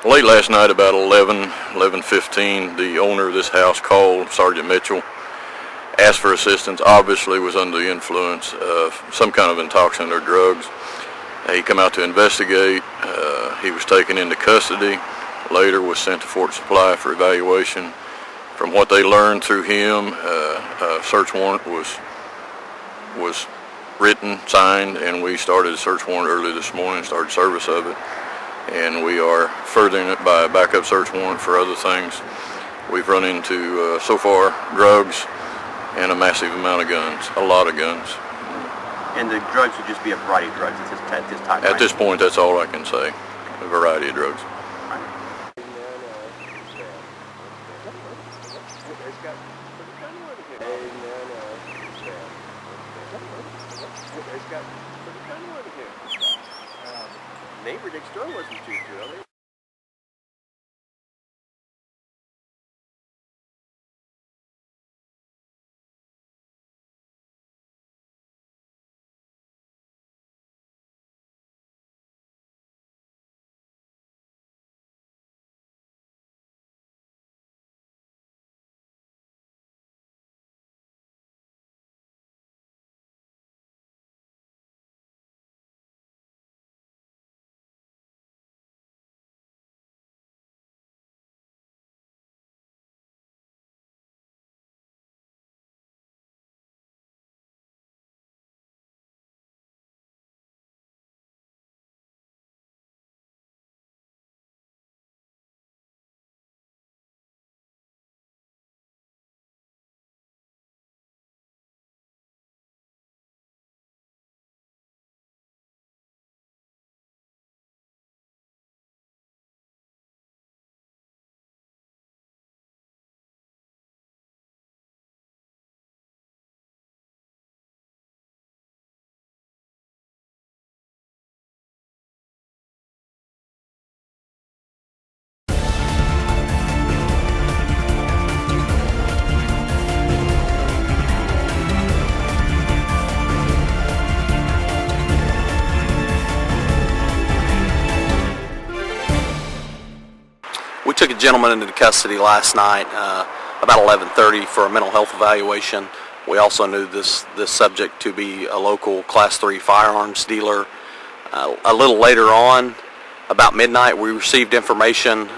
Late last night, about 11:15, the owner of this house called Sergeant Mitchell, asked for assistance. Obviously was under the influence of some kind of intoxicant or drugs. He come out to investigate. He was taken into custody. Later was sent to Fort Supply for evaluation. From what they learned through him, a search warrant was written, signed, and we started a search warrant early this morning, started service of it. And we are furthering it by a backup search warrant for other things. We've run into, so far, drugs and a massive amount of guns, a lot of guns. And the drugs would just be a variety of drugs at this time? At this point, that's all I can say, a variety of drugs. Neighbor next door wasn't too good. We took a gentleman into custody last night about 11:30 for a mental health evaluation. We also knew this subject to be a local Class 3 firearms dealer. A little later on, about midnight, we received information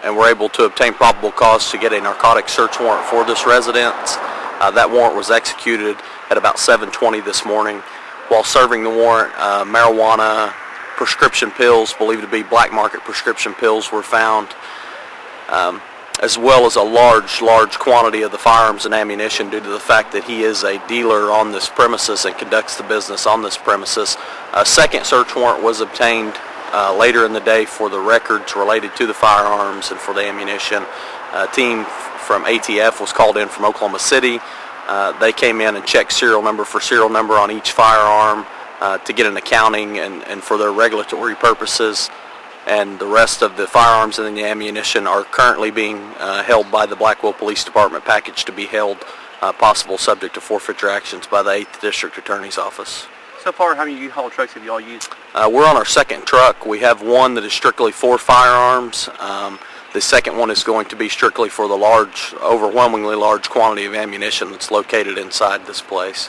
and were able to obtain probable cause to get a narcotic search warrant for this residence. That warrant was executed at about 7:20 this morning. While serving the warrant, marijuana, prescription pills, believed to be black market prescription pills, were found, as well as a large quantity of the firearms and ammunition due to the fact that he is a dealer on this premises and conducts the business on this premises. A second search warrant was obtained later in the day for the records related to the firearms and for the ammunition. A team from ATF was called in from Oklahoma City. They came in and checked serial number for serial number on each firearm to get an accounting and for their regulatory purposes. And the rest of the firearms and the ammunition are currently being held by the Blackwell Police Department, packaged to be held, possible subject to forfeiture actions by the 8th District Attorney's Office. So far, how many U-Haul trucks have you all used? We're on our second truck. We have one that is strictly for firearms. The second one is going to be strictly for the overwhelmingly large quantity of ammunition that's located inside this place.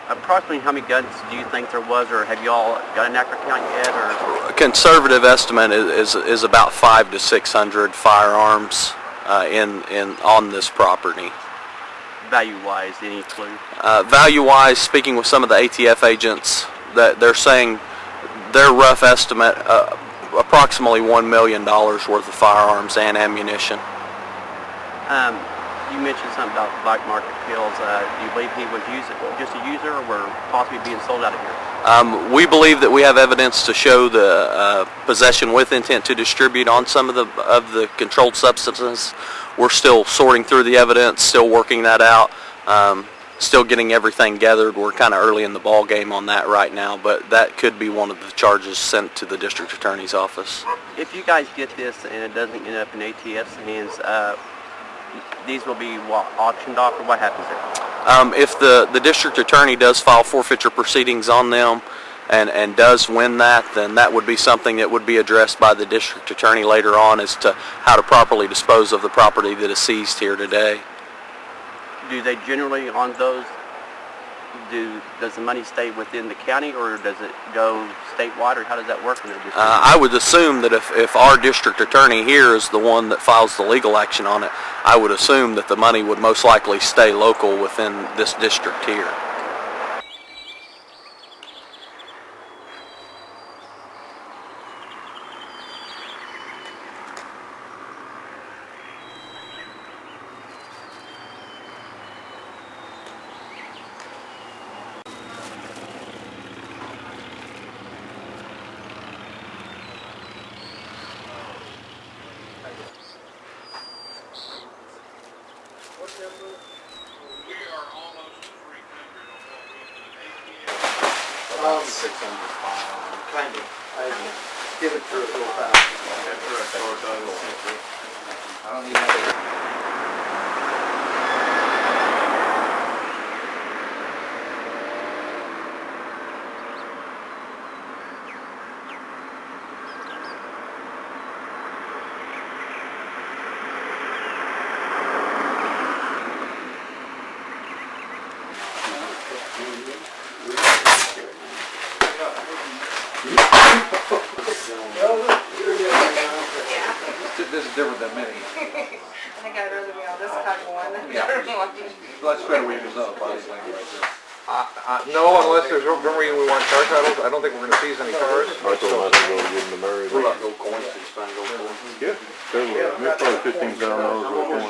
Approximately how many guns do you think there was, or have you all got an accurate count yet? Or? A conservative estimate is about 500 to 600 firearms on this property. Value-wise, any clue? Value-wise, speaking with some of the ATF agents, that they're saying their rough estimate, approximately $1 million worth of firearms and ammunition. You mentioned something about black market pills. Do you believe he was just a user, or were possibly being sold out of here? We believe that we have evidence to show the possession with intent to distribute on some of the controlled substances. We're still sorting through the evidence, still working that out, still getting everything gathered. We're kind of early in the ball game on that right now, but that could be one of the charges sent to the District Attorney's Office. If you guys get this and it doesn't end up in ATF's hands, these will be auctioned off, or what happens there? If the District Attorney does file forfeiture proceedings on them, and does win that, then that would be something that would be addressed by the district attorney later on as to how to properly dispose of the property that is seized here today. Do they generally, on those, does the money stay within the county, or does it go statewide, or how does that work in the district? I would assume that if our district attorney here is the one that files the legal action on it, I would assume that the money would most likely stay local within this district here. About 600 kind of. Give it through it real fast. I don't even This is different than many. I think I'd rather be on this type of one than Yeah. Let's try to weed this up, obviously, right there. No, unless there's a reason we want car titles. I don't think we're going to seize any cars. I told him I had to go give him the marriage. What about gold coins? Did you find gold coins? Yeah, there were, there's probably $15,000 worth of coins.